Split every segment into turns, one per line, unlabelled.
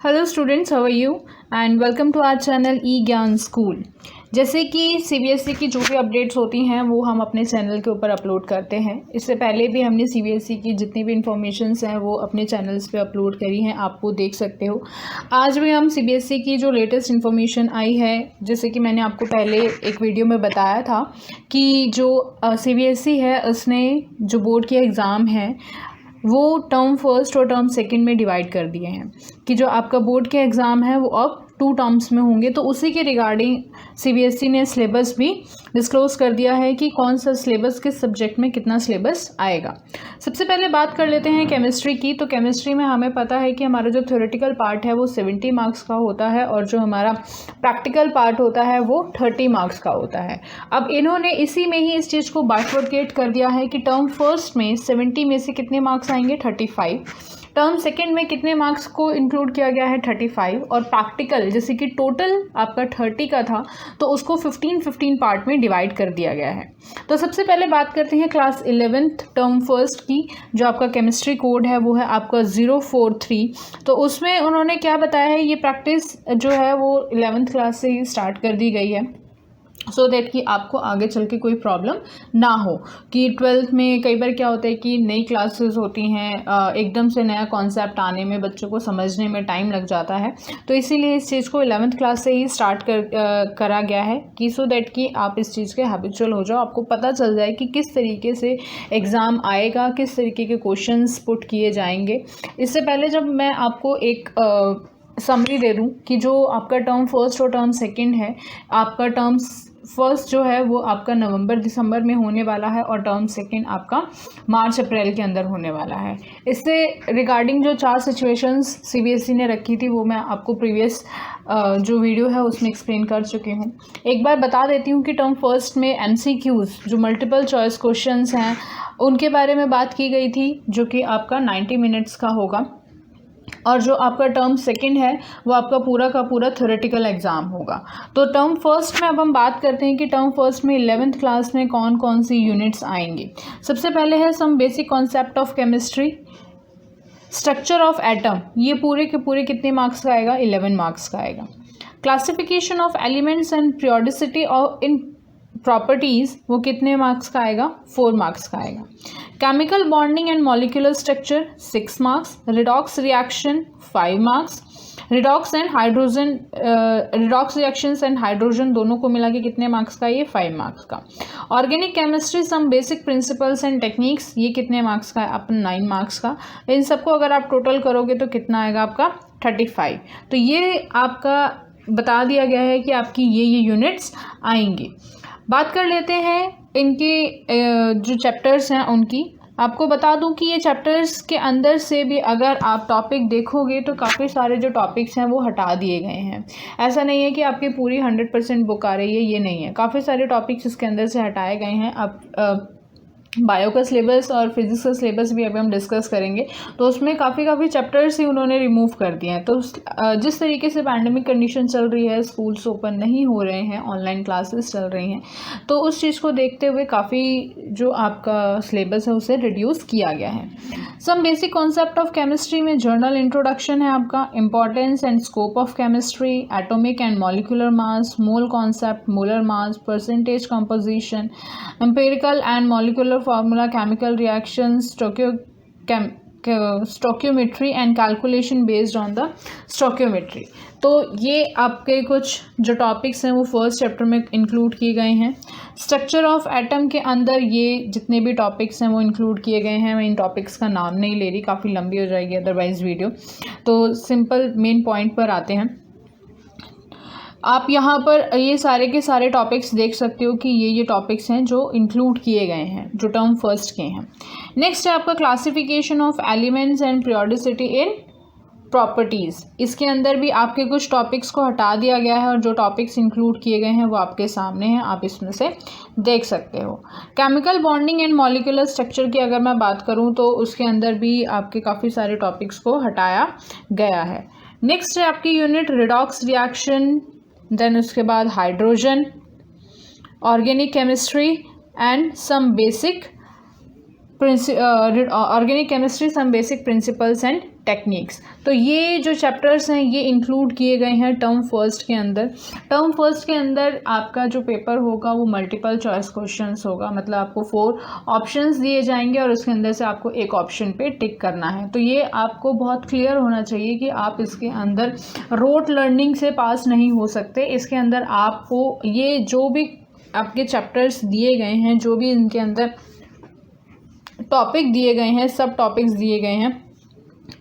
Hello students, how are you and welcome to our channel E Gyan school. जैसे कि CBSE की जो भी अपडेट्स होती हैं वो हम अपने चैनल के ऊपर अपलोड करते हैं। इससे पहले भी हमने सीबीएसई की जितनी भी इंफॉर्मेशंस हैं वो अपने चैनल्स पे अपलोड करी हैं, आप वो देख सकते हो। आज भी हम सीबीएसई की जो लेटेस्ट इन्फॉर्मेशन आई है, जैसे कि मैंने आपको पहले एक वीडियो में बताया था कि जो सीबीएसई है उसने जो बोर्ड के एग्ज़ाम हैं वो टर्म फर्स्ट और टर्म सेकंड में डिवाइड कर दिए हैं कि जो आपका बोर्ड के एग्ज़ाम है वो अब 2 टर्म्स में होंगे। तो उसी के रिगार्डिंग सीबीएसई ने सिलेबस भी डिस्क्लोज़ कर दिया है कि कौन सा सिलेबस किस सब्जेक्ट में कितना सिलेबस आएगा। सबसे पहले बात कर लेते हैं केमिस्ट्री की। तो केमिस्ट्री में हमें पता है कि हमारा जो थ्योरेटिकल पार्ट है वो 70 मार्क्स का होता है और जो हमारा प्रैक्टिकल पार्ट होता है वो 30 मार्क्स का होता है। अब इन्होंने इसी में ही इस चीज़ को बाइफरकेट कर दिया है कि टर्म फर्स्ट में 70 में से कितने मार्क्स आएंगे, 35। टर्म सेकेंड में कितने मार्क्स को इंक्लूड किया गया है, 35। और प्रैक्टिकल जैसे कि टोटल आपका 30 का था तो उसको 15 पार्ट में डिवाइड कर दिया गया है। तो सबसे पहले बात करते हैं क्लास 11th टर्म फर्स्ट की। जो आपका केमिस्ट्री कोड है वो है आपका 043। तो उसमें उन्होंने क्या बताया है, ये प्रैक्टिस जो है वो 11th क्लास से ही स्टार्ट कर दी गई है सो दैट कि आपको आगे चल के कोई प्रॉब्लम ना हो। कि 12th में कई बार क्या होता है कि नई क्लासेस होती हैं, एकदम से नया कॉन्सेप्ट आने में बच्चों को समझने में टाइम लग जाता है। तो इसीलिए इस चीज़ को 11th क्लास से ही स्टार्ट करा गया है कि सो दैट कि आप इस चीज़ के हैबिचुअल हो जाओ, आपको पता चल जाए कि किस तरीके से एग्ज़ाम आएगा, किस तरीके के क्वेश्चंस पुट किए जाएंगे। इससे पहले जब मैं आपको एक समरी दे दूं कि जो आपका टर्म फर्स्ट और टर्म सेकंड है, आपका टर्म फर्स्ट जो है वो आपका नवंबर दिसंबर में होने वाला है और टर्म सेकंड आपका मार्च अप्रैल के अंदर होने वाला है। इससे रिगार्डिंग जो 4 सिचुएशंस सीबीएसई ने रखी थी वो मैं आपको प्रीवियस जो वीडियो है उसमें एक्सप्लेन कर चुकी हूँ। एक बार बता देती हूँ कि टर्म फर्स्ट में एमसीक्यूज़ जो मल्टीपल चॉइस क्वेश्चंस हैं उनके बारे में बात की गई थी, जो कि आपका 90 मिनट्स का होगा। और जो आपका टर्म सेकंड है वो आपका पूरा का पूरा थ्योरेटिकल एग्ज़ाम होगा। तो टर्म फर्स्ट में अब हम बात करते हैं कि टर्म फर्स्ट में 11th क्लास में कौन कौन सी यूनिट्स आएंगी। सबसे पहले है some basic concept of chemistry, structure of atom, ये पूरे के पूरे कितने मार्क्स का आएगा, 11 मार्क्स का आएगा। Classification of elements and periodicity of in properties, वो कितने मार्क्स का आएगा, 4 मार्क्स का आएगा। Chemical bonding and molecular structure 6 marks. Redox reaction 5 marks. Redox reactions and hydrogen दोनों को मिला के कितने मार्क्स का, ये 5 मार्क्स का। Organic chemistry some basic principles and techniques, ये कितने मार्क्स का है, अपन 9 मार्क्स का। इन सबको अगर आप टोटल करोगे तो कितना आएगा आपका, 35। तो ये आपका बता दिया गया है कि आपकी ये यूनिट्स आएंगी। बात कर लेते हैं इनके जो चैप्टर्स हैं उनकी। आपको बता दूं कि ये चैप्टर्स के अंदर से भी अगर आप टॉपिक देखोगे तो काफ़ी सारे जो टॉपिक्स हैं वो हटा दिए गए हैं। ऐसा नहीं है कि आपकी पूरी 100% बुक आ रही है, ये नहीं है। काफ़ी सारे टॉपिक्स इसके अंदर से हटाए गए हैं। आप बायो का सिलेबस और फिजिक्स का सिलेबस भी अभी हम डिस्कस करेंगे, तो उसमें काफ़ी चैप्टर्स ही उन्होंने रिमूव कर दिए हैं। तो जिस तरीके से पैंडेमिक कंडीशन चल रही है, स्कूल्स ओपन नहीं हो रहे हैं, ऑनलाइन क्लासेस चल रही हैं, तो उस चीज़ को देखते हुए काफ़ी जो आपका सिलेबस है उसे रिड्यूस किया गया है। Some basic concept of chemistry में जर्नल इंट्रोडक्शन है आपका, importance and scope of chemistry, atomic and molecular mass, mole concept, molar mass, percentage composition, empirical and molecular formula, chemical reactions, stoichiometry and calculation based on the stoichiometry. तो ये आपके कुछ जो topics हैं वो first chapter में include किए गए हैं। स्ट्रक्चर ऑफ एटम के अंदर ये जितने भी टॉपिक्स हैं वो इंक्लूड किए गए हैं। मैं इन टॉपिक्स का नाम नहीं ले रही, काफ़ी लंबी हो जाएगी अदरवाइज़ वीडियो, तो सिंपल मेन पॉइंट पर आते हैं। आप यहाँ पर ये सारे के सारे टॉपिक्स देख सकते हो कि ये टॉपिक्स हैं जो इंक्लूड किए गए हैं, जो टर्म फर्स्ट के हैं। नेक्स्ट है आपका classification of elements and periodicity in properties. इसके अंदर भी आपके कुछ टॉपिक्स को हटा दिया गया है और जो टॉपिक्स इंक्लूड किए गए हैं वो आपके सामने हैं, आप इसमें से देख सकते हो। Chemical bonding and molecular structure की अगर मैं बात करूँ तो उसके अंदर भी आपके काफ़ी सारे टॉपिक्स को हटाया गया है। नेक्स्ट है आपकी यूनिट रिडॉक्स रिएक्शन, देन उसके बाद hydrogen, organic chemistry and some basic organic chemistry some basic principles and techniques. तो ये जो चैप्टर्स हैं ये इंक्लूड किए गए हैं टर्म फर्स्ट के अंदर। टर्म फर्स्ट के अंदर आपका जो पेपर होगा वो मल्टीपल चॉइस क्वेश्चंस होगा, मतलब आपको 4 ऑप्शंस दिए जाएंगे और उसके अंदर से आपको एक ऑप्शन पे टिक करना है। तो ये आपको बहुत क्लियर होना चाहिए कि आप इसके अंदर रोट लर्निंग से पास नहीं हो सकते। इसके अंदर आपको ये जो भी आपके चैप्टर्स दिए गए हैं, जो भी इनके अंदर टॉपिक दिए गए हैं, सब टॉपिक्स दिए गए हैं,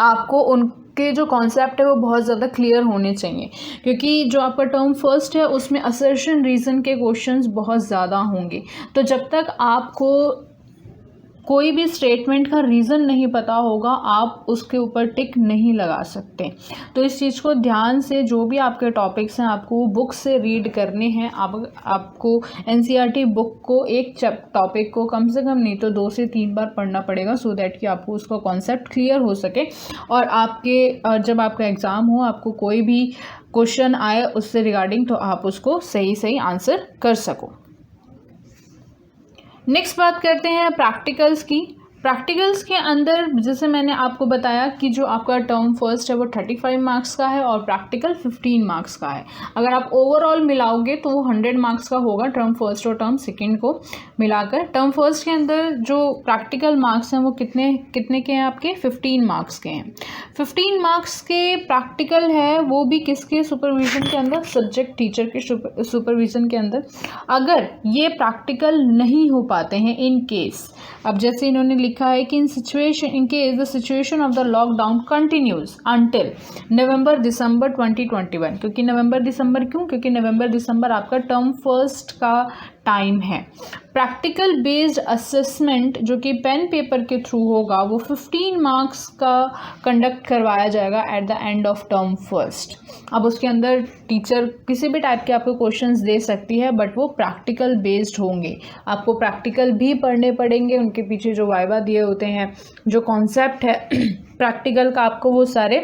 आपको उनके जो कॉन्सेप्ट है वो बहुत ज़्यादा क्लियर होने चाहिए, क्योंकि जो आपका टर्म फर्स्ट है उसमें असर्शन रीज़न के क्वेश्चंस बहुत ज़्यादा होंगे। तो जब तक आपको कोई भी स्टेटमेंट का रीज़न नहीं पता होगा आप उसके ऊपर टिक नहीं लगा सकते। तो इस चीज़ को ध्यान से, जो भी आपके टॉपिक्स हैं आपको बुक से रीड करने हैं। आपको एनसीईआरटी बुक को एक टॉपिक को कम से कम नहीं तो 2 से 3 बार पढ़ना पड़ेगा, सो दैट कि आपको उसका कॉन्सेप्ट क्लियर हो सके और आपके जब आपका एग्ज़ाम हो आपको कोई भी क्वेश्चन आए उससे रिगार्डिंग तो आप उसको सही आंसर कर सको। नेक्स्ट बात करते हैं प्रैक्टिकल्स की। प्रैक्टिकल्स के अंदर जैसे मैंने आपको बताया कि जो आपका टर्म फर्स्ट है वो 35 मार्क्स का है और प्रैक्टिकल 15 मार्क्स का है। अगर आप ओवरऑल मिलाओगे तो वो 100 मार्क्स का होगा, टर्म फर्स्ट और टर्म सेकंड को मिलाकर। टर्म फर्स्ट के अंदर जो प्रैक्टिकल मार्क्स हैं वो कितने के हैं आपके? 15 मार्क्स के हैं। 15 मार्क्स के प्रैक्टिकल है, वो भी किसके सुपरविज़न के अंदर? सब्जेक्ट टीचर के सुपरविज़न के अंदर। अगर ये प्रैक्टिकल नहीं हो पाते हैं इन केस, अब जैसे इन्होंने लिखा है कि in case the situation of the lockdown continues until November December 2021। क्योंकि नवंबर दिसंबर क्यों? क्योंकि नवंबर दिसंबर आपका टर्म फर्स्ट का टाइम है। प्रैक्टिकल बेस्ड असेसमेंट जो कि पेन पेपर के थ्रू होगा वो 15 मार्क्स का कंडक्ट करवाया जाएगा eight the end of term first. अब उसके अंदर टीचर किसी भी टाइप के आपको क्वेश्चंस दे सकती है, बट वो प्रैक्टिकल बेस्ड होंगे। आपको प्रैक्टिकल भी पढ़ने पड़ेंगे, उनके पीछे जो वाइवा दिए होते हैं, जो कॉन्सेप्ट है प्रैक्टिकल का, आपको वो सारे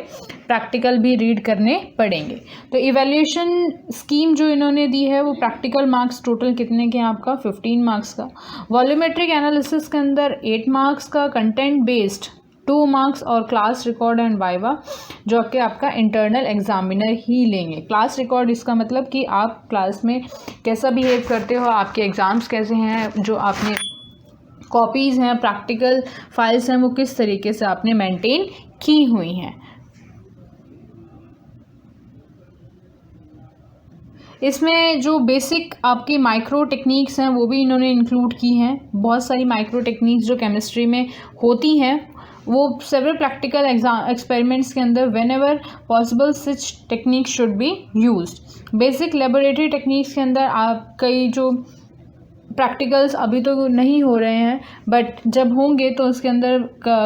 प्रैक्टिकल भी रीड करने पड़ेंगे। तो इवैल्यूएशन स्कीम जो इन्होंने दी है वो प्रैक्टिकल मार्क्स टोटल कितने के हैं आपका? 15 मार्क्स का। वॉल्यूमेट्रिक एनालिसिस के अंदर 8 मार्क्स का, कंटेंट बेस्ड 2 मार्क्स और क्लास रिकॉर्ड एंड वाइवा जो कि आपका इंटरनल एग्जामिनर ही लेंगे। क्लास रिकॉर्ड इसका मतलब कि आप क्लास में कैसा बिहेव करते हो, आपके एग्ज़ाम्स कैसे हैं, जो आपने कॉपीज़ हैं, प्रैक्टिकल फाइल्स हैं, वो किस तरीके से आपने मेंटेन की हुई हैं। इसमें जो बेसिक आपकी माइक्रो टेक्निक्स हैं वो भी इन्होंने इंक्लूड की हैं। बहुत सारी माइक्रो टेक्निक्स जो केमिस्ट्री में होती हैं वो सेवरल प्रैक्टिकल एक्सपेरिमेंट्स के अंदर when ever possible such technique should be used. Basic laboratory techniques के अंदर आप कई जो प्रैक्टिकल्स अभी तो नहीं हो रहे हैं, बट जब होंगे तो उसके अंदर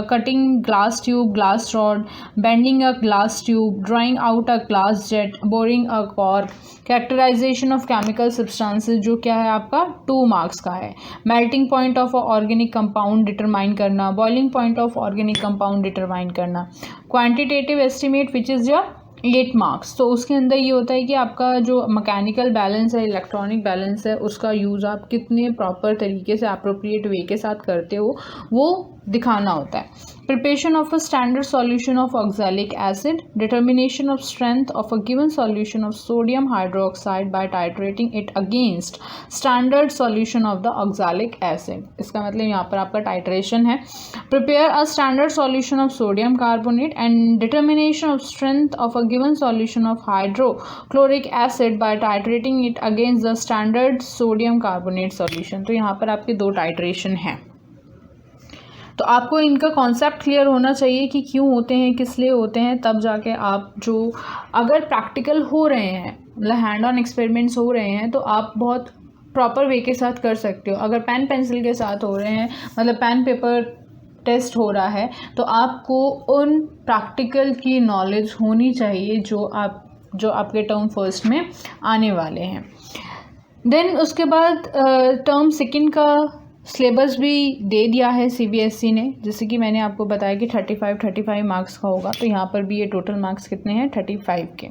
cutting glass tube, glass rod, bending a glass tube, drawing out a glass jet, boring a cork, characterization of chemical substances जो क्या है आपका 2 मार्क्स का है। Melting point of organic compound determine करना, boiling point of organic compound determine करना, quantitative estimate which is your 8 marks. तो उसके अंदर ये होता है कि आपका जो मैकेनिकल बैलेंस है, इलेक्ट्रॉनिक बैलेंस है, उसका यूज़ आप कितने प्रॉपर तरीके से अप्रोप्रिएट वे के साथ करते हो वो दिखाना होता है। Preparation of a standard solution of oxalic acid, determination of strength of a given solution of sodium hydroxide by titrating it against standard solution of the oxalic acid. इसका मतलब यहाँ पर आपका टाइट्रेशन है। Prepare a standard solution of sodium carbonate and determination of strength of a given solution of hydrochloric acid by titrating it against the standard sodium carbonate solution. तो यहाँ पर आपके 2 टाइट्रेशन हैं। तो आपको इनका कॉन्सेप्ट क्लियर होना चाहिए कि क्यों होते हैं, किस लिए होते हैं, तब जाके आप जो अगर प्रैक्टिकल हो रहे हैं, मतलब हैंड ऑन एक्सपेरिमेंट्स हो रहे हैं, तो आप बहुत प्रॉपर वे के साथ कर सकते हो। अगर पेन पेंसिल के साथ हो रहे हैं, मतलब पेन पेपर टेस्ट हो रहा है, तो आपको उन प्रैक्टिकल की नॉलेज होनी चाहिए जो आपके टर्म फर्स्ट में आने वाले हैं। देन उसके बाद टर्म सेकंड का सिलेबस भी दे दिया है सीबीएसई ने, जैसे कि मैंने आपको बताया कि 35 मार्क्स का होगा। तो यहाँ पर भी ये टोटल मार्क्स कितने हैं? 35 के।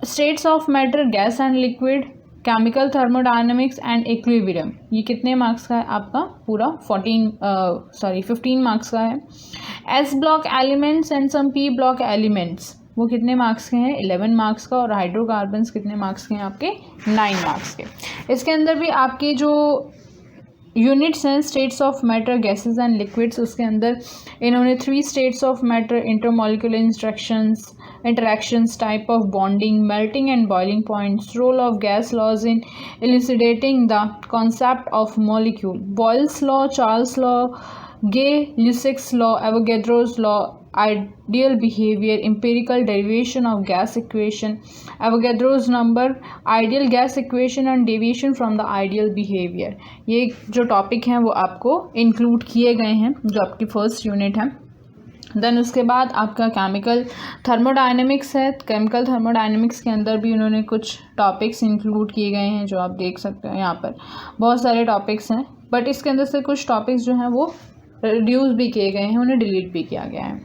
States of matter, gas and liquid, chemical thermodynamics and equilibrium, ये कितने मार्क्स का है आपका? पूरा 15 मार्क्स का है। S block elements and some P block elements, वो कितने मार्क्स के हैं? 11 मार्क्स का। और हाइड्रोकार्बन्स कितने मार्क्स के हैं आपके? 9 मार्क्स के। इसके अंदर भी आपके जो यूनिट्स हैं, states of matter, gases and liquids, उसके अंदर इन्होंने 3 states of matter, intermolecular interactions, type of bonding, melting and boiling points, role of gas laws in elucidating the concept of molecule, Boyle's law, Charles' law, Gay-Lussac's law, Avogadro's law, ideal behavior, empirical derivation of gas equation, Avogadro's number, ideal gas equation and deviation from the ideal behavior। ये जो topic हैं वो आपको include किए गए हैं जो आपकी फर्स्ट यूनिट है। देन उसके बाद आपका केमिकल थर्मोडायनेमिक्स है। केमिकल थर्मोडायनेमिक्स के अंदर भी उन्होंने कुछ टॉपिक्स इंक्लूड किए गए हैं जो आप देख सकते हो यहाँ पर, बहुत सारे टॉपिक्स हैं, बट इसके अंदर से कुछ टॉपिक्स जो हैं वो रिड्यूस भी किए गए हैं, उन्हें डिलीट भी किया गया है।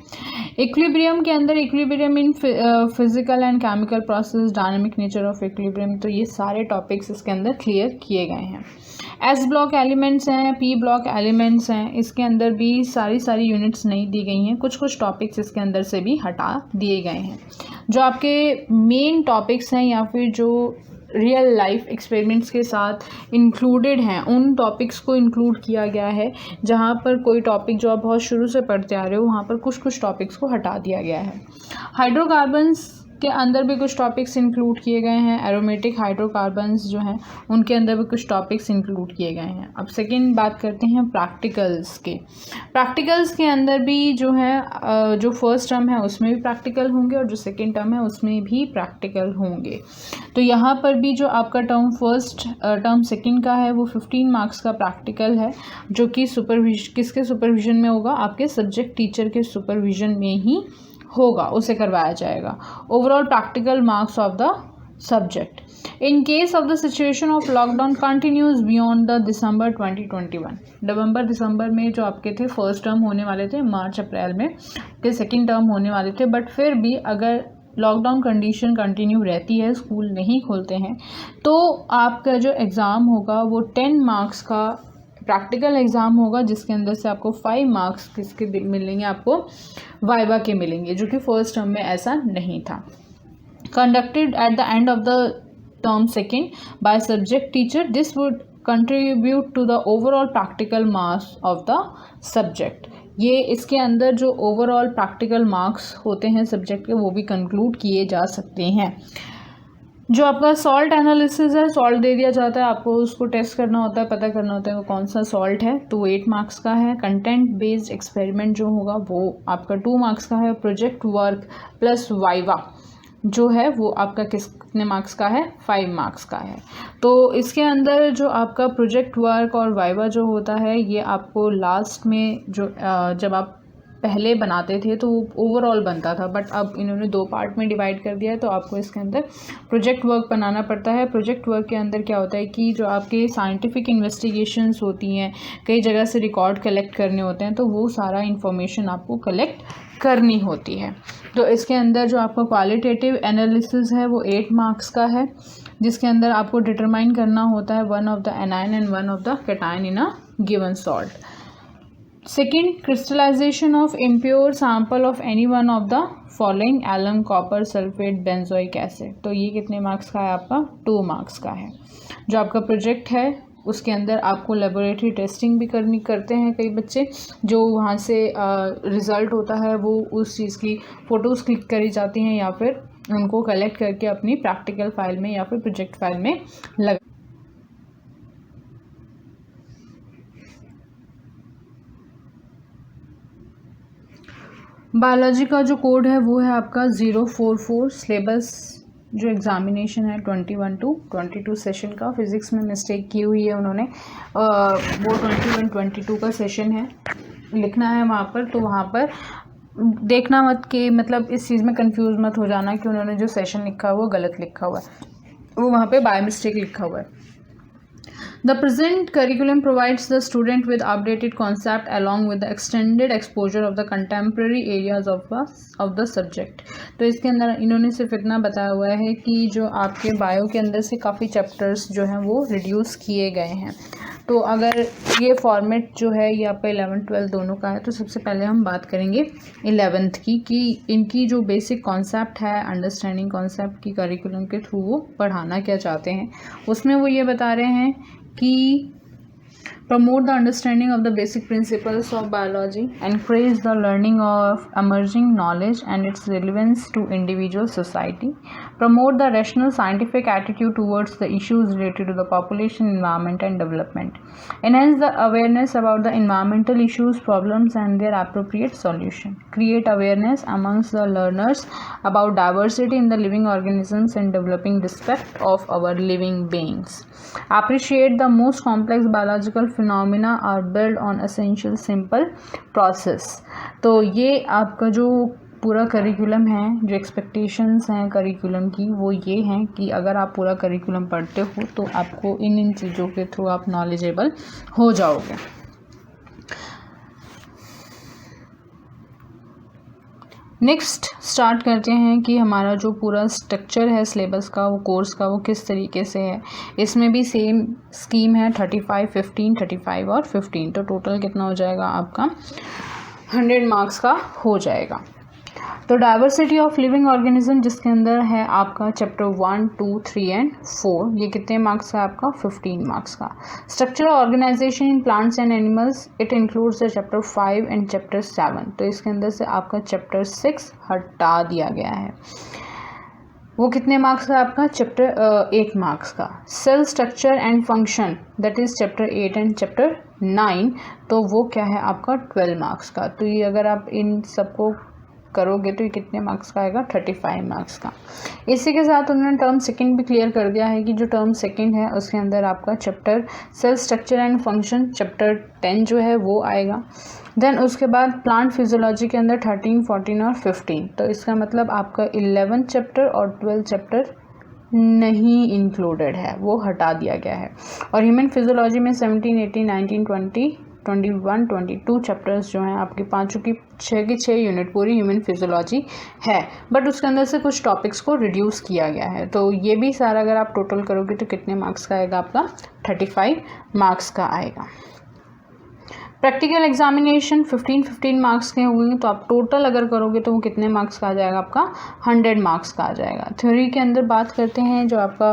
इक्विलिब्रियम के अंदर equilibrium in physical and chemical process, dynamic nature of equilibrium, तो ये सारे टॉपिक्स इसके अंदर क्लियर किए गए हैं। एस ब्लॉक एलिमेंट्स हैं, पी ब्लॉक एलिमेंट्स हैं, इसके अंदर भी सारी यूनिट्स नहीं दी गई हैं, कुछ टॉपिक्स इसके अंदर से भी हटा दिए गए हैं। जो आपके मेन टॉपिक्स हैं या फिर जो रियल लाइफ एक्सपेरिमेंट्स के साथ इंक्लूडेड हैं, उन टॉपिक्स को इंक्लूड किया गया है। जहाँ पर कोई टॉपिक जो आप बहुत शुरू से पढ़ते आ रहे हो वहाँ पर कुछ टॉपिक्स को हटा दिया गया है। हाइड्रोकार्बन्स के अंदर भी कुछ टॉपिक्स इंक्लूड किए गए हैं। एरोमेटिक हाइड्रोकार्बन्स जो हैं उनके अंदर भी कुछ टॉपिक्स इंक्लूड किए गए हैं। अब सेकेंड बात करते हैं प्रैक्टिकल्स के। प्रैक्टिकल्स के अंदर भी जो है जो फर्स्ट टर्म है उसमें भी प्रैक्टिकल होंगे और जो सेकेंड टर्म है उसमें भी प्रैक्टिकल होंगे। तो यहाँ पर भी जो आपका फर्स्ट टर्म सेकेंड का है वो 15 मार्क्स का प्रैक्टिकल है, जो कि किसके सुपरविजन में होगा? आपके सब्जेक्ट टीचर के सुपरविजन में ही होगा, उसे करवाया जाएगा। Overall practical marks of the subject in case of the situation of lockdown continues beyond the दिसंबर 2021। नवंबर दिसंबर में जो आपके थे फर्स्ट टर्म होने वाले थे, मार्च अप्रैल में के सेकेंड टर्म होने वाले थे, बट फिर भी अगर लॉकडाउन कंडीशन कंटिन्यू रहती है, स्कूल नहीं खोलते हैं, तो आपका जो एग्ज़ाम होगा वो 10 मार्क्स का प्रैक्टिकल एग्ज़ाम होगा, जिसके अंदर से आपको 5 मार्क्स किसके मिलेंगे? आपको वाइवा के मिलेंगे, जो कि फर्स्ट टर्म में ऐसा नहीं था। Conducted at the end of the term second by subject teacher, this would contribute to the overall practical marks of the subject. ये इसके अंदर जो ओवरऑल प्रैक्टिकल मार्क्स होते हैं सब्जेक्ट के वो भी कंक्लूड किए जा सकते हैं। जो आपका सॉल्ट एनालिसिस है, सॉल्ट दे दिया जाता है, आपको उसको टेस्ट करना होता है, पता करना होता है वो कौन सा सॉल्ट है, तो 8 मार्क्स का है। कंटेंट बेस्ड एक्सपेरिमेंट जो होगा वो आपका 2 मार्क्स का है। प्रोजेक्ट वर्क प्लस वाइवा जो है वो आपका कितने मार्क्स का है? 5 मार्क्स का है। तो इसके अंदर जो आपका प्रोजेक्ट वर्क और वाइवा जो होता है ये आपको लास्ट में जो जब आप पहले बनाते थे तो वो ओवरऑल बनता था, बट अब इन्होंने 2 पार्ट में डिवाइड कर दिया है, तो आपको इसके अंदर प्रोजेक्ट वर्क बनाना पड़ता है। प्रोजेक्ट वर्क के अंदर क्या होता है कि जो आपके साइंटिफिक इन्वेस्टिगेशंस होती हैं, कई जगह से रिकॉर्ड कलेक्ट करने होते हैं, तो वो सारा इन्फॉर्मेशन आपको कलेक्ट करनी होती है। तो इसके अंदर जो आपका क्वालिटेटिव एनालिसिस है वो 8 मार्क्स का है, जिसके अंदर आपको डिटरमाइन करना होता है 1 of the anion and 1 of the cation in a given salt. Second, crystallization of impure sample of any one of the following alum, copper, sulphate, benzoic acid, तो ये कितने मार्क्स का है? आपका 2 मार्क्स का है। जो आपका प्रोजेक्ट है उसके अंदर आपको लेबोरेटरी टेस्टिंग भी करते हैं कई बच्चे, जो वहाँ से रिज़ल्ट होता है वो उस चीज़ की फ़ोटोज़ क्लिक करी जाती हैं या फिर उनको कलेक्ट करके अपनी प्रैक्टिकल फाइल में या फिर प्रोजेक्ट फाइल में लगा। बायोलॉजी का जो कोड है वो है आपका 044। सिलेबस जो एग्ज़ामिनेशन है 21 to 22 सेशन का। फिज़िक्स में मिस्टेक की हुई है उन्होंने, वो 21-22 का सेशन है, लिखना है वहाँ पर, तो वहाँ पर देखना मत कि मतलब इस चीज़ में कंफ्यूज मत हो जाना कि उन्होंने जो सेशन लिखा है वो गलत लिखा हुआ है, वो वहाँ पे बाय मिस्टेक लिखा हुआ है। The present curriculum provides the student with updated concept along with the extended exposure of the contemporary areas of the subject. तो इसके अंदर इन्होंने सिर्फ इतना बताया हुआ है कि जो आपके बायो के अंदर से काफ़ी चैप्टर्स जो हैं वो रिड्यूस किए गए हैं। तो अगर ये फॉर्मेट जो है ये आपका 11th 12th दोनों का है, तो सबसे पहले हम बात करेंगे 11th की कि इनकी जो बेसिक कॉन्सेप्ट है, अंडरस्टैंडिंग कॉन्सेप्ट की करिकुलम के थ्रू वो पढ़ाना क्या चाहते हैं। उसमें वो ये बता रहे हैं कि promote the understanding of the basic principles of biology, encourage the learning of emerging knowledge and its relevance to individual society, promote the rational scientific attitude towards the issues related to the population, environment and development, enhance the awareness about the environmental issues, problems and their appropriate solution, create awareness amongst the learners about diversity in the living organisms and developing respect of our living beings, appreciate the most complex biological phenomena are built on essential simple process। तो ये आपका जो पूरा curriculum है, जो expectations हैं curriculum की वो ये हैं कि अगर आप पूरा करिकुलम पढ़ते हो तो आपको इन चीज़ों के थ्रू आप नॉलेजेबल हो जाओगे। नेक्स्ट स्टार्ट करते हैं कि हमारा जो पूरा स्ट्रक्चर है सिलेबस का, वो कोर्स का, वो किस तरीके से है। इसमें भी सेम स्कीम है 35, 15, 35 और 15। तो टोटल कितना हो जाएगा आपका 100 मार्क्स का हो जाएगा। तो डाइवर्सिटी ऑफ लिविंग ऑर्गेनिज्म जिसके अंदर है आपका चैप्टर 1, 2, 3 एंड 4, ये कितने मार्क्स का आपका 15 मार्क्स का। Structure organisation in plants and animals it includes the chapter 5 and chapter 7। तो इसके अंदर से आपका चैप्टर 6 हटा दिया गया है। वो कितने मार्क्स का आपका चैप्टर 8 मार्क्स का। Cell structure and function that is chapter 8 and chapter 9, तो वो क्या है आपका 12 मार्क्स का। तो ये अगर आप इन सबको करोगे तो ये कितने मार्क्स का आएगा 35 मार्क्स का। इसी के साथ उन्होंने टर्म सेकंड भी क्लियर कर दिया है कि जो टर्म सेकंड है उसके अंदर आपका chapter cell structure and function chapter 10 जो है वो आएगा। देन उसके बाद प्लांट फिजियोलॉजी के अंदर 13, 14 और 15। तो इसका मतलब आपका 11th चैप्टर और 12th चैप्टर नहीं इंक्लूडेड है, वो हटा दिया गया है। और ह्यूमन फिजियोलॉजी में 17, 18, 19, 20, 21, 22 चैप्टर्स जो हैं आपके पाँचों की 6 की 6 यूनिट पूरी ह्यूमन फिजियोलॉजी है, बट उसके अंदर से कुछ टॉपिक्स को रिड्यूस किया गया है। तो ये भी सारा अगर आप टोटल करोगे तो कितने मार्क्स का आएगा आपका 35 मार्क्स का आएगा। प्रैक्टिकल एग्जामिनेशन 15 मार्क्स के होंगे, तो आप टोटल अगर करोगे तो वो कितने मार्क्स का आ जाएगा आपका 100 मार्क्स का आ जाएगा। थ्योरी के अंदर बात करते हैं, जो आपका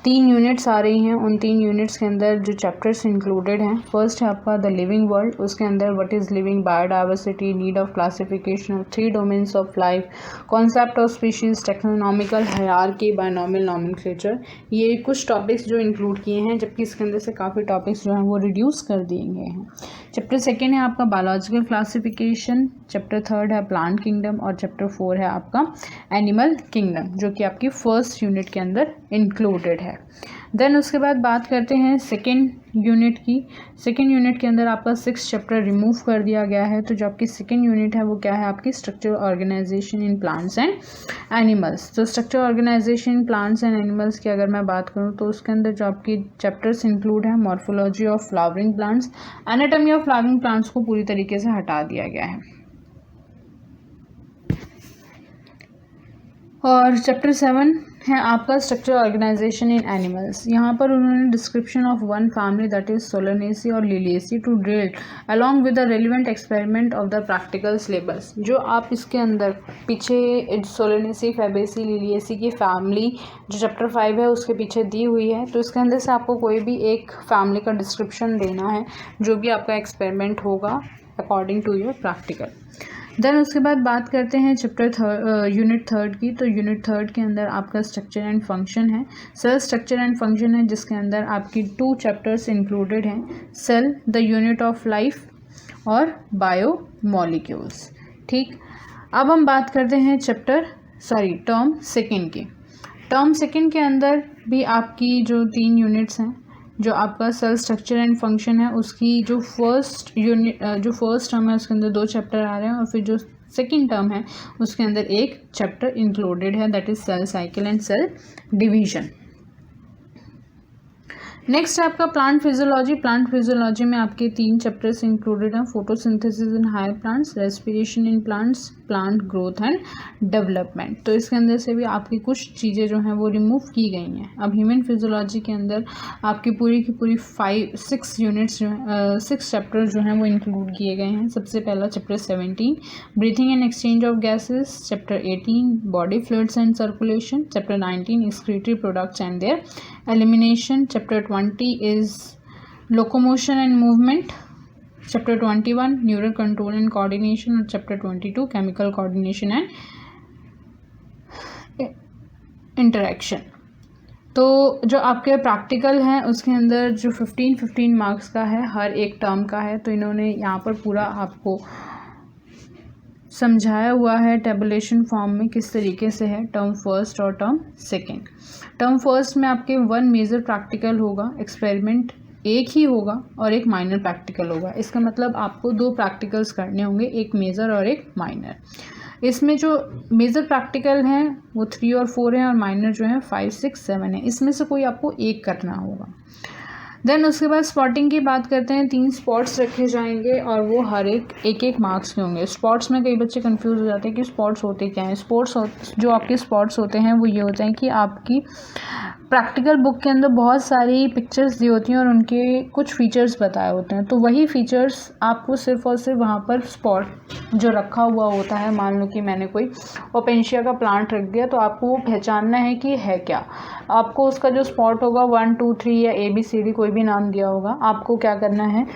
3 यूनिट्स आ रही हैं, उन 3 यूनिट्स के अंदर जो चैप्टर्स इंक्लूडेड हैं, फर्स्ट है आपका द लिविंग वर्ल्ड, उसके अंदर what is living, biodiversity, need of classification of 3 domains of life, concept of species, taxonomical hierarchy, binomial nomenclature, ये कुछ टॉपिक्स जो इंक्लूड किए हैं, जबकि इसके अंदर से काफ़ी टॉपिक्स जो हैं वो रिड्यूस कर दिए गए हैं। चैप्टर सेकेंड है आपका बायोलॉजिकल क्लासिफिकेशन, चैप्टर 3 है प्लांट किंगडम और चैप्टर 4 है आपका एनिमल किंगडम, जो कि आपकी फर्स्ट यूनिट के अंदर इंक्लूडेड है। देन उसके बाद बात करते हैं सेकेंड यूनिट की। सेकेंड यूनिट के अंदर आपका 6 चैप्टर रिमूव कर दिया गया है। तो जो आपकी सेकेंड यूनिट है वो क्या है आपकी structure organisation in plants and animals. तो structure organisation in plants and animals की अगर मैं बात करूँ तो उसके अंदर जो आपकी चैप्टर्स इंक्लूड है morphology of flowering plants, anatomy of flowering plants को पूरी तरीके से हटा दिया गया है। और चैप्टर 7 है आपका स्ट्रक्चर ऑर्गेनाइजेशन इन एनिमल्स। यहाँ पर उन्होंने description of one family that is Solanaceae और Liliaceae to drill along with the relevant experiment of the practical syllabus. जो आप इसके अंदर पीछे सोलेनेसी, फैबेसी, लिलिएसी की फैमिली जो चैप्टर 5 है उसके पीछे दी हुई है, तो इसके अंदर से आपको कोई भी एक फैमिली का डिस्क्रिप्शन देना है, जो भी आपका एक्सपेरिमेंट होगा according to your practical. Then उसके बाद बात करते हैं चैप्टर यूनिट 3 की। तो यूनिट 3 के अंदर आपका स्ट्रक्चर एंड फंक्शन है, सेल स्ट्रक्चर एंड फंक्शन है, जिसके अंदर आपकी 2 चैप्टर्स इंक्लूडेड हैं, cell the unit of life और बायो मॉलिक्यूल्स। ठीक, अब हम बात करते हैं टर्म सेकेंड की। टर्म सेकेंड के अंदर भी आपकी जो 3 यूनिट्स हैं, जो आपका सेल स्ट्रक्चर एंड फंक्शन है उसकी जो फर्स्ट टर्म है उसके अंदर 2 चैप्टर आ रहे हैं, और फिर जो सेकेंड टर्म है उसके अंदर 1 चैप्टर इंक्लूडेड है, that is cell cycle and cell division. Next है आपका प्लांट फिजियोलॉजी। प्लांट फिजियोलॉजी में आपके 3 चैप्टर्स इंक्लूडेड हैं, photosynthesis in higher plants, respiration in plants, plant growth and development. तो इसके अंदर से भी आपकी कुछ चीज़ें जो हैं वो रिमूव की गई हैं। अब ह्यूमन फिजियोलॉजी के अंदर आपकी पूरी की पूरी 6 यूनिट्स जो हैं 6 चैप्टर जो हैं वो इंक्लूड किए गए हैं। सबसे पहला chapter 17 breathing and exchange of gases, chapter 18 body fluids and circulation, chapter 19 excretory products and their elimination, chapter 20 is locomotion and movement, chapter 21 neural control and coordination और chapter 22 chemical coordination and interaction। तो जो आपके practical हैं उसके अंदर जो 15 marks का है, हर एक टर्म का है। तो इन्होंने यहाँ पर पूरा आपको समझाया हुआ है टेबुलेशन फॉर्म में किस तरीके से है टर्म फर्स्ट और टर्म सेकेंड। टर्म फर्स्ट में आपके 1 मेजर प्रैक्टिकल होगा, एक्सपेरिमेंट एक ही होगा और एक माइनर प्रैक्टिकल होगा। इसका मतलब आपको 2 प्रैक्टिकल्स करने होंगे, एक मेजर और एक माइनर। इसमें जो मेजर प्रैक्टिकल हैं वो 3 और 4 हैं और माइनर जो हैं 5, 6, 7 है। इसमें से कोई आपको एक करना होगा। देन उसके बाद स्पॉटिंग की बात करते हैं। 3 स्पॉट्स रखे जाएंगे और वो हर एक मार्क्स के होंगे। स्पॉट्स में कई बच्चे कंफ्यूज हो जाते हैं कि स्पॉट्स होते क्या हैं। जो आपके स्पॉट्स होते हैं वो ये होते हैं कि आपकी प्रैक्टिकल बुक के अंदर बहुत सारी पिक्चर्स दी होती हैं और उनके कुछ फीचर्स बताए होते हैं। तो वही फीचर्स आपको सिर्फ और सिर्फ वहाँ पर स्पॉट जो रखा हुआ होता है, मान लो कि मैंने कोई ओपेंशिया का प्लांट रख दिया, तो आपको वो पहचानना है कि है क्या। आपको उसका जो स्पॉट होगा 1, 2, 3 या ABCD कोई भी नाम दिया होगा, आपको क्या करना है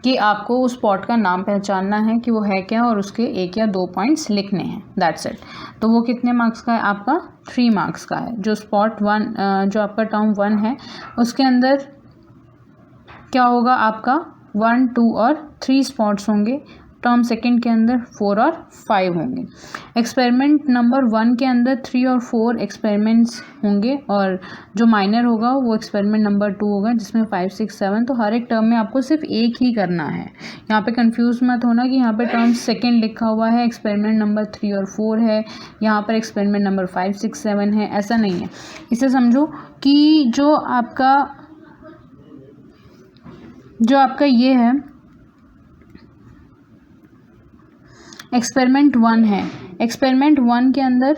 कि आपको उस स्पॉट का नाम पहचानना है कि वो है क्या और उसके 1 या 2 पॉइंट्स लिखने हैं। That's it. तो वो कितने मार्क्स का है आपका? 3 मार्क्स का है। जो स्पॉट 1 जो आपका टर्म 1 है उसके अंदर क्या होगा आपका 1, 2 और 3 स्पॉट्स होंगे। टर्म सेकंड के अंदर 4 और 5 होंगे। एक्सपेरिमेंट नंबर 1 के अंदर 3 और 4 एक्सपेरिमेंट्स होंगे और जो माइनर होगा वो एक्सपेरिमेंट नंबर 2 होगा जिसमें 5, 6, 7। तो हर एक टर्म में आपको सिर्फ एक ही करना है। यहाँ पे कंफ्यूज मत होना कि यहाँ पे टर्म सेकंड लिखा हुआ है, एक्सपेरिमेंट नंबर 3 और 4 है, यहाँ पर एक्सपेरिमेंट नंबर 5, 6, 7 है, ऐसा नहीं है। इसे समझो कि जो आपका ये है एक्सपेरिमेंट 1 है। एक्सपेरिमेंट 1 के अंदर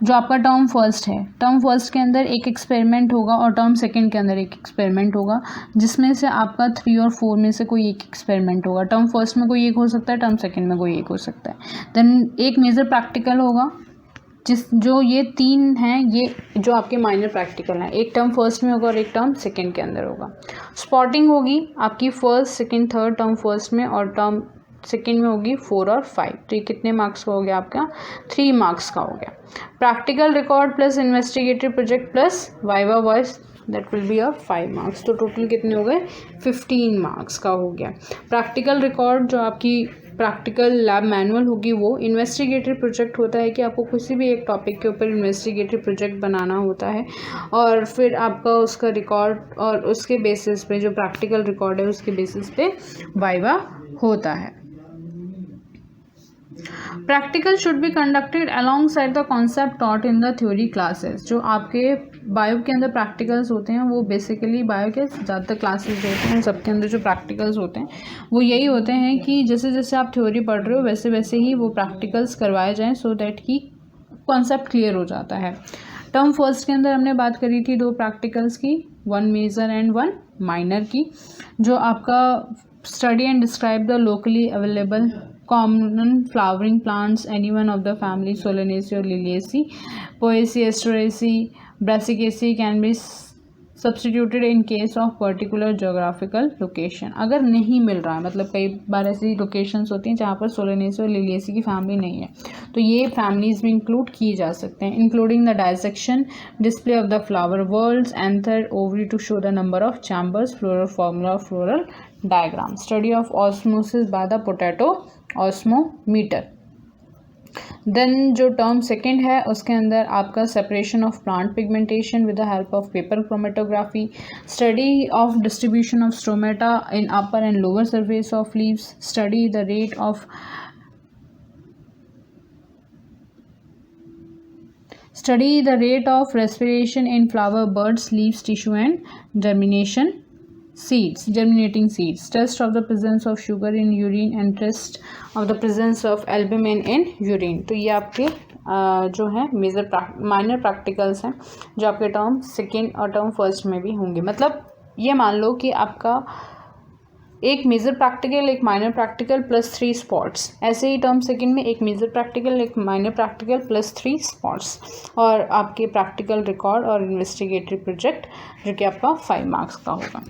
जो आपका टर्म फर्स्ट है, टर्म फर्स्ट के अंदर एक एक्सपेरिमेंट होगा और टर्म सेकंड के अंदर एक एक्सपेरिमेंट होगा, जिसमें से आपका 3 और 4 में से कोई एक एक्सपेरिमेंट होगा। टर्म फर्स्ट में कोई एक हो सकता है, टर्म सेकंड में कोई एक हो सकता है। देन एक मेजर प्रैक्टिकल होगा जो ये 3 हैं, ये जो आपके माइनर प्रैक्टिकल हैं, एक टर्म फर्स्ट में होगा और एक टर्म सेकंड के अंदर होगा। स्पॉटिंग होगी आपकी first, second, third term first में और टर्म सेकेंड में होगी 4 और 5। तो ये कितने मार्क्स का हो गया आपका? 3 मार्क्स का हो गया। Practical record plus investigative project plus viva voice that will be 5 marks. तो टोटल कितने हो गए? 15 मार्क्स का हो गया। प्रैक्टिकल रिकॉर्ड जो आपकी प्रैक्टिकल लैब मैनुअल होगी वो। इन्वेस्टिगेटिव प्रोजेक्ट होता है कि आपको किसी भी एक टॉपिक के ऊपर इन्वेस्टिगेटिव प्रोजेक्ट बनाना होता है और फिर आपका उसका रिकॉर्ड और उसके बेसिस पे जो प्रैक्टिकल रिकॉर्ड है उसके बेसिस पे वाइवा होता है। Practical should be conducted along side the concept taught in the theory classes. जो आपके बायो के अंदर प्रैक्टिकल्स होते हैं वो बेसिकली बायो के ज़्यादातर क्लासेस होते हैं, सबके अंदर जो प्रैक्टिकल्स होते हैं वो यही होते हैं कि जैसे जैसे आप थ्योरी पढ़ रहे हो वैसे वैसे ही वो प्रैक्टिकल्स करवाए जाएँ सो दैट कि कॉन्सेप्ट क्लियर हो जाता है। टर्म फर्स्ट के अंदर हमने बात करी थी 2 प्रैक्टिकल्स की, 1 मेजर एंड 1 माइनर की। जो आपका study and describe the locally available common flowering plants, any one of the family Solanaceae or Liliaceae, Poaceae, Asteraceae, Brassicaceae can be substituted in case of particular geographical location। अगर नहीं मिल रहा है, मतलब कई बार ऐसी लोकेशंस होती हैं जहाँ पर Solanaceae और Liliaceae की फैमिली नहीं है, तो ये फैमिलीज में इंक्लूड की जा सकते हैं। Including the dissection, display of the flower whorls, anther, ovary to show the number of chambers, floral formula, floral diagram, study of osmosis by the potato osmometer. Then जो टर्म सेकंड है उसके अंदर आपका separation of plant pigmentation with the help of paper chromatography, study of distribution of stomata in upper and lower surface of leaves, study the rate of study the rate of respiration in flower birds leaves tissue and germinating seeds, test of the presence of sugar in urine and test of the presence of albumin in urine। तो ये आपके जो है minor practicals हैं जो आपके term second और term first में भी होंगे। मतलब ये मान लो कि आपका एक मेजर प्रैक्टिकल, एक माइनर प्रैक्टिकल प्लस 3 स्पॉट्स, ऐसे ही टर्म सेकंड में एक मेजर प्रैक्टिकल, एक माइनर प्रैक्टिकल प्लस 3 स्पॉट्स, और आपके प्रैक्टिकल रिकॉर्ड और इन्वेस्टिगेटरी प्रोजेक्ट जो कि आपका 5 मार्क्स का होगा।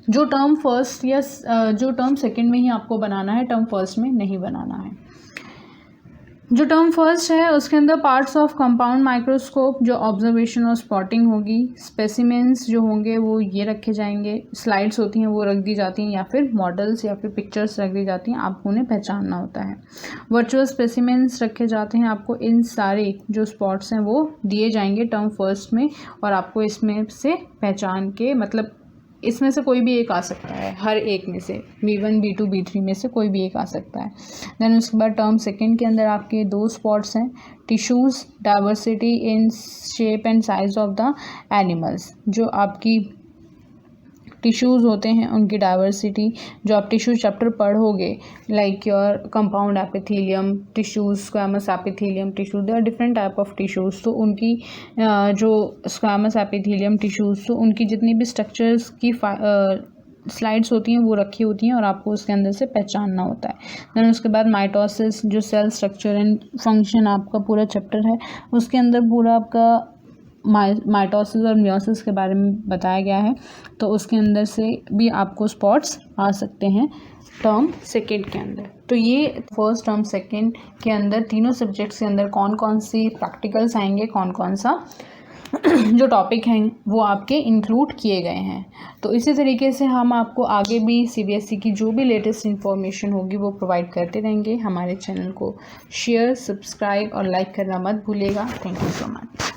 जो टर्म फर्स्ट या जो टर्म सेकंड में ही आपको बनाना है, टर्म फर्स्ट में नहीं बनाना है। जो टर्म फर्स्ट है उसके अंदर पार्ट्स ऑफ कंपाउंड माइक्रोस्कोप जो ऑब्जर्वेशन और स्पॉटिंग होगी, स्पेसिमेंस जो होंगे वो ये रखे जाएंगे, स्लाइड्स होती हैं वो रख दी जाती हैं या फिर मॉडल्स या फिर पिक्चर्स रख दी जाती हैं, आपको उन्हें पहचानना होता है। वर्चुअल स्पेसिमेंस रखे जाते हैं, आपको इन सारे जो स्पॉट्स हैं वो दिए जाएंगे टर्म फर्स्ट में, और आपको इसमें से पहचान के, मतलब इसमें से कोई भी एक आ सकता है, हर एक में से B1 B2 B3 में से कोई भी एक आ सकता है। देन उसके बाद टर्म सेकंड के अंदर आपके 2 स्पॉट्स हैं, tissues diversity in shape and size of the animals, जो आपकी टिश्यूज़ होते हैं उनकी डाइवर्सिटी, जो आप टिश्यू चैप्टर पढ़ोगे like your compound epithelium tissues, squamous epithelium tissues, there are different type of tissues. तो उनकी जो स्क्वैमस एपिथेलियम टिश्यूज़, तो उनकी जितनी भी स्ट्रक्चर्स की स्लाइड्स होती हैं वो रखी होती हैं और आपको उसके अंदर से पहचानना होता है। देन उसके बाद माइटोसिस जो सेल स्ट्रक्चर एंड फंक्शन आपका पूरा चैप्टर है, उसके अंदर पूरा आपका माइटोसिस और मियोसिस के बारे में बताया गया है, तो उसके अंदर से भी आपको स्पॉट्स आ सकते हैं टर्म सेकेंड के अंदर। तो ये फर्स्ट टर्म सेकेंड के अंदर तीनों सब्जेक्ट्स के अंदर कौन कौन सी प्रैक्टिकल्स आएंगे, कौन कौन सा जो टॉपिक हैं वो आपके इंक्लूड किए गए हैं। तो इसी तरीके से हम आपको आगे भी CBSE की जो भी लेटेस्ट इन्फॉर्मेशन होगी वो प्रोवाइड करते रहेंगे। हमारे चैनल को शेयर, सब्सक्राइब और लाइक करना मत भूलिएगा। Thank you so much.